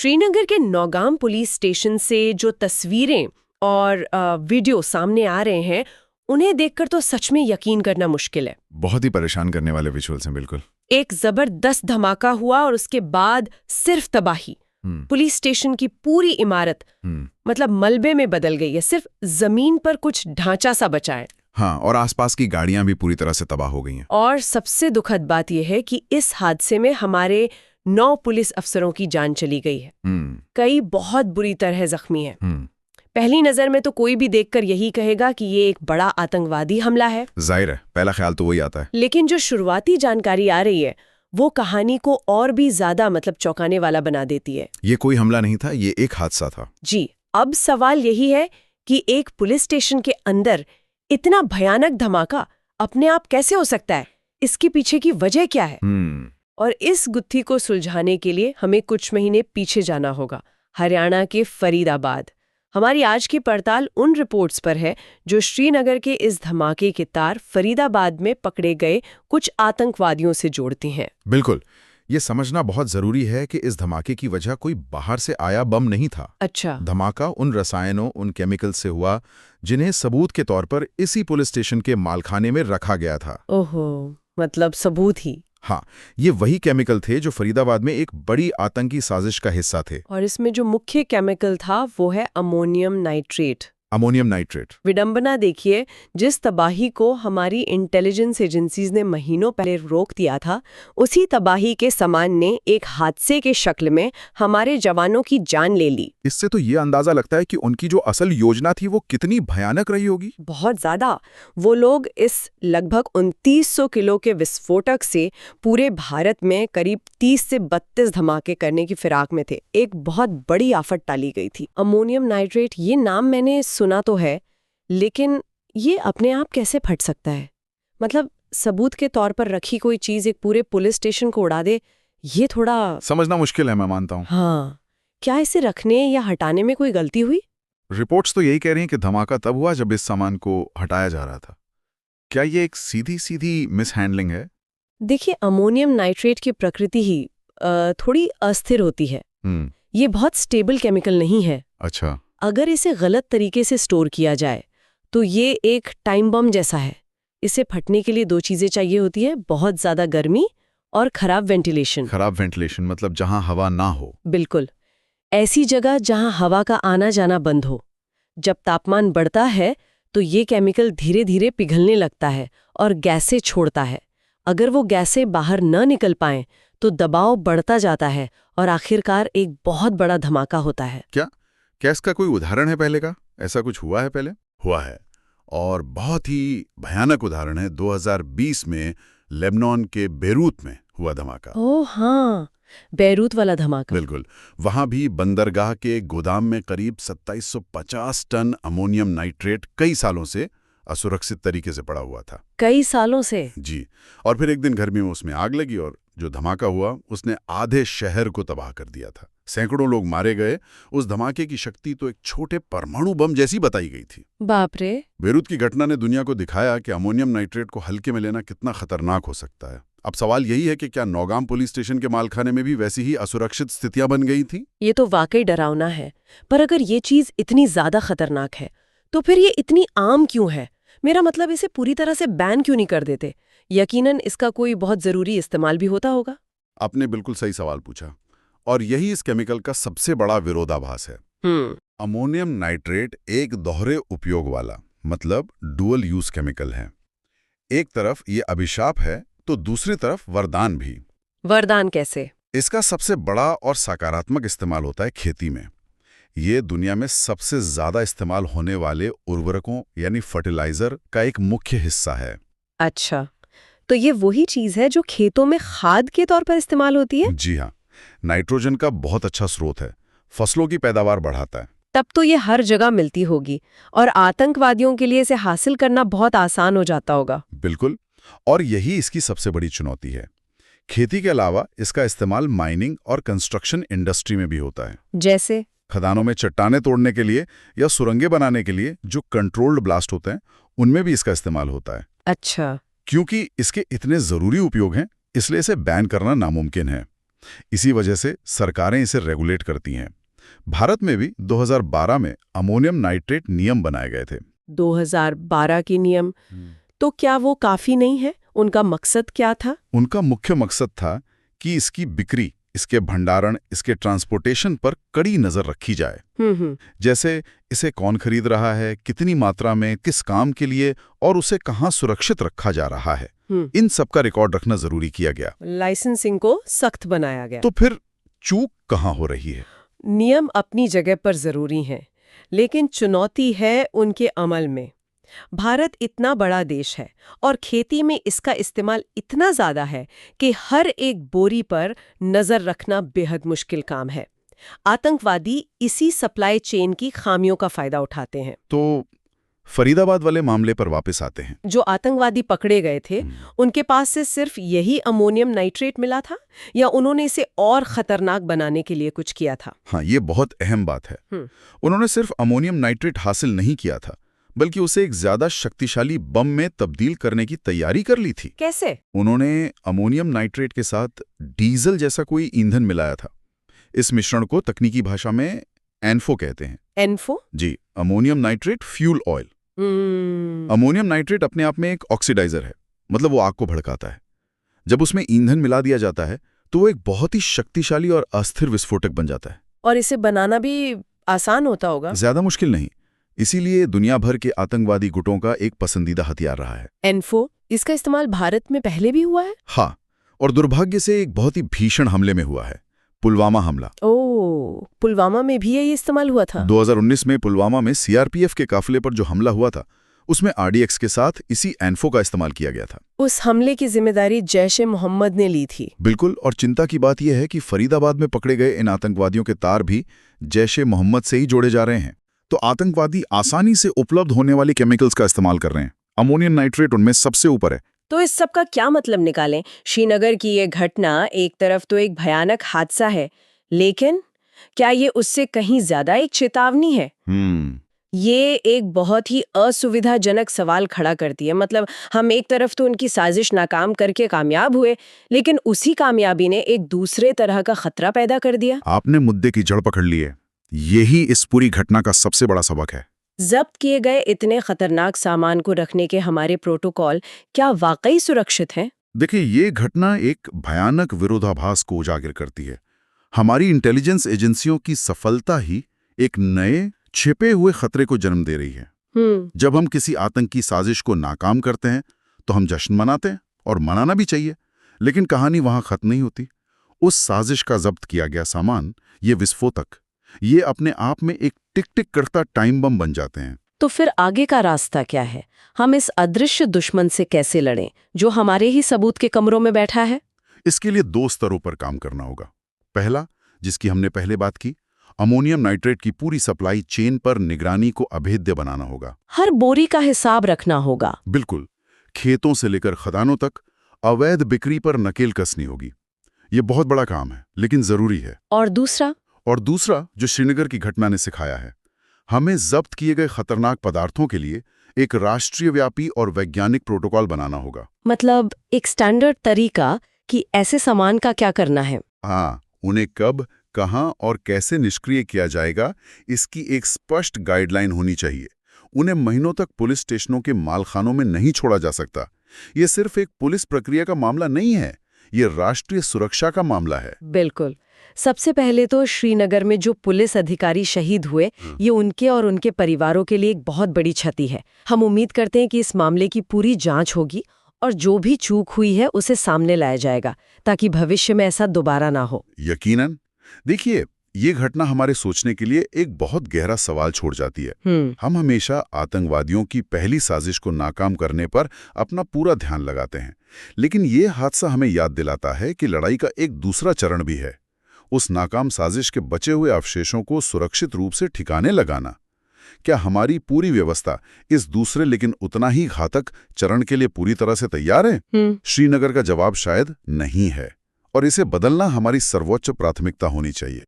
श्रीनगर के Nowgam police station से जो तस्वीरें और वीडियो सामने आ रहे हैं उन्हें देखकर तो सच में यकीन करना मुश्किल है। बहुत ही परेशान करने वाले विजुअल्स हैं। बिल्कुल एक जबरदस्त धमाका हुआ और उसके बाद सिर्फ तबाही। पुलिस स्टेशन की पूरी इमारत मतलब मलबे में बदल गई है, सिर्फ जमीन पर कुछ ढांचा सा बचा है। हाँ, और आसपास की गाड़ियां भी पूरी तरह से तबाह हो गई हैं। और सबसे दुखद बात यह है कि इस हादसे में हमारे 9 पुलिस अफसरों की जान चली गई है। कई बहुत बुरी तरह जख्मी हैं। पहली नजर में तो कोई भी देखकर यही कहेगा कि ये एक बड़ा आतंकवादी हमला है। जाहिर है, पहला ख्याल तो वही आता है। लेकिन जो शुरुआती जानकारी आ रही है वो कहानी को और भी ज्यादा चौंकाने वाला बना देती है। ये कोई हमला नहीं था, ये एक हादसा था। जी, अब सवाल यही है कि एक पुलिस स्टेशन के अंदर इतना भयानक धमाका अपने आप कैसे हो सकता है? इसके पीछे की वजह क्या है? और इस गुत्थी को सुलझाने के लिए हमें कुछ महीने पीछे जाना होगा, हरियाणा के फरीदाबाद। हमारी आज की पड़ताल उन रिपोर्ट्स पर है जो श्रीनगर के इस धमाके के तार फरीदाबाद में पकड़े गए कुछ आतंकवादियों से जोड़ती हैं। बिल्कुल, ये समझना बहुत जरूरी है कि इस धमाके की वजह कोई बाहर से आया बम नहीं था। अच्छा। धमाका उन रसायनों, उन केमिकल से हुआ जिन्हें सबूत के तौर पर इसी पुलिस स्टेशन के मालखाने में रखा गया था। ओहो, मतलब सबूत ही। हाँ, ये वही केमिकल थे जो फरीदाबाद में एक बड़ी आतंकी साजिश का हिस्सा थे। और इसमें जो मुख्य केमिकल था वो है अमोनियम नाइट्रेट। Ammonium nitrate. विडंबना देखिए, जिस तबाही को हमारी इंटेलिजेंस एजेंसीज ने महीनों पहले रोक दिया था, उसी तबाही के समान ने एक हादसे के शक्ल में हमारे जवानों की जान ले ली। इससे तो ये अंदाजा लगता है कि उनकी जो असल योजना थी वो कितनी भयानक रही होगी। बहुत ज्यादा। वो लोग इस लगभग 2900 किलो के विस्फोटक से पूरे भारत में करीब 30 से 32 धमाके करने की फिराक में थे। एक बहुत बड़ी आफत टाली गई थी। अमोनियम नाइट्रेट, ये नाम मैंने सुना तो है, लेकिन ये अपने आप कैसे फट सकता है? मतलब सबूत के तौर पर रखी कोई चीज एक पूरे पुलिस स्टेशन को उड़ा दे, ये थोड़ा समझना मुश्किल है, मैं मानता हूँ। हाँ, क्या इसे रखने या हटाने में कोई गलती हुई? रिपोर्ट्स तो यही कह रही हैं कि धमाका तब हुआ जब इस सामान को हटाया जा रहा था। क्या ये एक सीधी मिसहैंडलिंग है? देखिए, अमोनियम नाइट्रेट की प्रकृति ही थोड़ी अस्थिर होती है। ये बहुत स्टेबल केमिकल नहीं है। अच्छा। अगर इसे गलत तरीके से स्टोर किया जाए तो ये एक टाइम बम जैसा है। इसे फटने के लिए 2 चीजें चाहिए होती है, बहुत ज्यादा गर्मी और खराब वेंटिलेशन। खराब वेंटिलेशन मतलब जहां हवा ना हो। बिल्कुल, ऐसी जगह जहां हवा का आना जाना बंद हो। जब तापमान बढ़ता है तो ये केमिकल धीरे धीरे पिघलने लगता है और गैसें छोड़ता है। अगर वो गैसें बाहर न निकल पाएं तो दबाव बढ़ता जाता है और आखिरकार एक बहुत बड़ा धमाका होता है। क्या इसका कोई उदाहरण है पहले का? ऐसा कुछ हुआ है पहले? हुआ है, और बहुत ही भयानक उदाहरण है। 2020 में लेबनान के बेरूत में हुआ धमाका। ओह हाँ, बेरूत वाला धमाका। बिल्कुल, वहां भी बंदरगाह के गोदाम में करीब 2750 टन अमोनियम नाइट्रेट कई सालों से असुरक्षित तरीके से पड़ा हुआ था। कई सालों से? जी, और फिर एक दिन गर्मी में उसमें आग लगी और जो धमाका हुआ उसने आधे शहर को तबाह कर दिया था। सैकड़ों लोग मारे गए। उस धमाके की शक्ति तो एक छोटे परमाणु बम जैसी बताई गई थी। बाप रे। बेरूत की घटना ने दुनिया को दिखाया कि अमोनियम नाइट्रेट को हल्के में लेना कितना खतरनाक हो सकता है। अब सवाल यही है कि क्या नौगाम पुलिस स्टेशन के मालखाने में भी वैसी ही असुरक्षित स्थितियां बन गई थी? ये तो वाकई डरावना है। पर अगर ये चीज इतनी ज्यादा खतरनाक है तो फिर ये इतनी आम क्यों है? मेरा मतलब, इसे पूरी तरह से बैन क्यों नहीं कर देते? यकीनन इसका कोई बहुत जरूरी इस्तेमाल भी होता होगा। आपने बिल्कुल सही सवाल पूछा, और यही इस केमिकल का सबसे बड़ा विरोधाभास है। अमोनियम नाइट्रेट एक दोहरे उपयोग वाला, मतलब डुअल यूज केमिकल है। एक तरफ ये अभिशाप है तो दूसरी तरफ वरदान भी। वरदान कैसे? इसका सबसे बड़ा और सकारात्मक इस्तेमाल होता है खेती में। ये दुनिया में सबसे ज्यादा इस्तेमाल होने वाले उर्वरकों यानी फर्टिलाइजर का एक मुख्य हिस्सा है। अच्छा, तो ये वही चीज है जो खेतों में खाद के तौर पर इस्तेमाल होती है? जी हाँ, नाइट्रोजन का बहुत अच्छा स्रोत है, फसलों की पैदावार बढ़ाता है। तब तो ये हर जगह मिलती होगी और आतंकवादियों के लिए इसे हासिल करना बहुत आसान हो जाता होगा। बिल्कुल, और यही इसकी सबसे बड़ी चुनौती है। खेती के अलावा इसका इस्तेमाल माइनिंग और कंस्ट्रक्शन इंडस्ट्री में भी होता है। जैसे खदानों में चट्टानें तोड़ने के लिए या सुरंगें बनाने के लिए जो कंट्रोल्ड ब्लास्ट होते हैं, उनमें भी इसका इस्तेमाल होता है। अच्छा। क्योंकि इसके इतने जरूरी उपयोग हैं, इसलिए इसे बैन करना नामुमकिन है। इसी वजह से सरकारें इसे रेगुलेट करती हैं। भारत में भी 2012 में अमोनियम नाइट्रेट नियम बनाए गए थे। 2012 के नियम, तो क्या वो काफी नहीं है? उनका मकसद क्या था? उनका मुख्य मकसद था कि इसकी बिक्री, इसके भंडारण, इसके ट्रांसपोर्टेशन पर कड़ी नजर रखी जाए। जैसे इसे कौन खरीद रहा है, कितनी मात्रा में, किस काम के लिए, और उसे कहाँ सुरक्षित रखा जा रहा है, इन सब का रिकॉर्ड रखना जरूरी किया गया। लाइसेंसिंग को सख्त बनाया गया। तो फिर चूक कहाँ हो रही है? नियम अपनी जगह पर जरूरी हैं, लेकिन चुनौती है उनके अमल में। भारत इतना बड़ा देश है और खेती में इसका इस्तेमाल इतना ज्यादा है कि हर एक बोरी पर नजर रखना बेहद मुश्किल काम है। आतंकवादी इसी सप्लाई चेन की खामियों का फायदा उठाते हैं। तो फरीदाबाद वाले मामले पर वापस आते हैं। जो आतंकवादी पकड़े गए थे, उनके पास से सिर्फ यही अमोनियम नाइट्रेट मिला था या उन्होंने इसे और खतरनाक बनाने के लिए कुछ किया था? हाँ, ये बहुत अहम बात है। उन्होंने सिर्फ अमोनियम नाइट्रेट हासिल नहीं किया था, बल्कि उसे एक ज्यादा शक्तिशाली बम में तब्दील करने की तैयारी कर ली थी। कैसे? उन्होंने अमोनियम नाइट्रेट के साथ डीजल जैसा कोई ईंधन मिलाया था। इस मिश्रण को तकनीकी भाषा में एनफो कहते हैं। एनफो? जी, ammonium nitrate fuel oil. Ammonium nitrate अपने आप में एक ऑक्सीडाइजर है, मतलब वो आग को भड़काता है। जब उसमें ईंधन मिला दिया जाता है तो वो एक बहुत ही शक्तिशाली और अस्थिर विस्फोटक बन जाता है। और इसे बनाना भी आसान होता होगा? ज्यादा मुश्किल नहीं, इसीलिए दुनिया भर के आतंकवादी गुटों का एक पसंदीदा हथियार रहा है। एनफो, इसका इस्तेमाल भारत में पहले भी हुआ है? हाँ, और दुर्भाग्य से एक बहुत ही भीषण हमले में हुआ है, पुलवामा हमला। ओह, पुलवामा में भी ये इस्तेमाल हुआ था? 2019 में पुलवामा में सीआरपीएफ के काफिले पर जो हमला हुआ था, उसमें आरडीएक्स के साथ इसी एनफो का इस्तेमाल किया गया था। उस हमले की जिम्मेदारी जैश-ए-मोहम्मद ने ली थी। बिल्कुल, और चिंता की बात यह है कि फरीदाबाद में पकड़े गए इन आतंकवादियों के तार भी जैश-ए-मोहम्मद से ही जोड़े जा रहे हैं। तो आतंकवादी आसानी से उपलब्ध होने वाली केमिकल्स का इस्तेमाल कर रहे हैं। अमोनियम नाइट्रेट उनमें सबसे ऊपर है। तो इस सब का क्या मतलब निकालें? श्रीनगर की ये घटना एक तरफ तो एक भयानक हादसा है, लेकिन क्या ये उससे कहीं ज्यादा एक चेतावनी है? ये एक बहुत ही असुविधाजनक सवाल खड़ा करती है। मतलब हम एक तरफ तो उनकी साजिश नाकाम करके कामयाब हुए, लेकिन उसी कामयाबी ने एक दूसरे तरह का खतरा पैदा कर दिया। आपने मुद्दे की जड़ पकड़ ली है। यही इस पूरी घटना का सबसे बड़ा सबक है। जब्त किए गए इतने खतरनाक सामान को रखने के हमारे प्रोटोकॉल क्या वाकई सुरक्षित हैं? देखिए, ये घटना एक भयानक विरोधाभास को उजागर करती है। हमारी इंटेलिजेंस एजेंसियों की सफलता ही एक नए छिपे हुए खतरे को जन्म दे रही है। जब हम किसी आतंकी साजिश को नाकाम करते हैं तो हम जश्न मनाते हैं, और मनाना भी चाहिए, लेकिन कहानी वहां खत्म नहीं होती। उस साजिश का जब्त किया गया सामान, ये विस्फोटक, ये अपने आप में एक टिक टिक करता टाइम बम बन जाते हैं। तो फिर आगे का रास्ता क्या है? हम इस अदृश्य दुश्मन से कैसे लड़ें जो हमारे ही सबूत के कमरों में बैठा है? इसके लिए 2 स्तरों पर काम करना होगा। पहला, जिसकी हमने पहले बात की, अमोनियम नाइट्रेट की पूरी सप्लाई चेन पर निगरानी को अभेद्य बनाना होगा। हर बोरी का हिसाब रखना होगा। बिल्कुल, खेतों से लेकर खदानों तक अवैध बिक्री पर नकेल कसनी होगी। ये बहुत बड़ा काम है, लेकिन जरूरी है। और दूसरा, जो श्रीनगर की घटना ने सिखाया है, हमें जब्त किए गए खतरनाक पदार्थों के लिए एक राष्ट्रीय व्यापी और वैज्ञानिक प्रोटोकॉल बनाना होगा। मतलब एक स्टैंडर्ड तरीका कि ऐसे सामान का क्या करना है। हाँ, उन्हें कब, कहां और कैसे निष्क्रिय किया जाएगा, इसकी एक स्पष्ट गाइडलाइन होनी चाहिए। उन्हें महीनों तक पुलिस स्टेशनों के मालखानों में नहीं छोड़ा जा सकता। ये सिर्फ एक पुलिस प्रक्रिया का मामला नहीं है, ये राष्ट्रीय सुरक्षा का मामला है। बिल्कुल। सबसे पहले तो श्रीनगर में जो पुलिस अधिकारी शहीद हुए, ये उनके और उनके परिवारों के लिए एक बहुत बड़ी क्षति है। हम उम्मीद करते हैं कि इस मामले की पूरी जांच होगी और जो भी चूक हुई है उसे सामने लाया जाएगा, ताकि भविष्य में ऐसा दोबारा ना हो। यकीनन। देखिए, ये घटना हमारे सोचने के लिए एक बहुत गहरा सवाल छोड़ जाती है। हम हमेशा आतंकवादियों की पहली साजिश को नाकाम करने पर अपना पूरा ध्यान लगाते हैं, लेकिन ये हादसा हमें याद दिलाता है कि लड़ाई का एक दूसरा चरण भी है। उस नाकाम साजिश के बचे हुए अवशेषों को सुरक्षित रूप से ठिकाने लगाना। क्या हमारी पूरी व्यवस्था इस दूसरे लेकिन उतना ही घातक चरण के लिए पूरी तरह से तैयार है? श्रीनगर का जवाब शायद नहीं है, और इसे बदलना हमारी सर्वोच्च प्राथमिकता होनी चाहिए।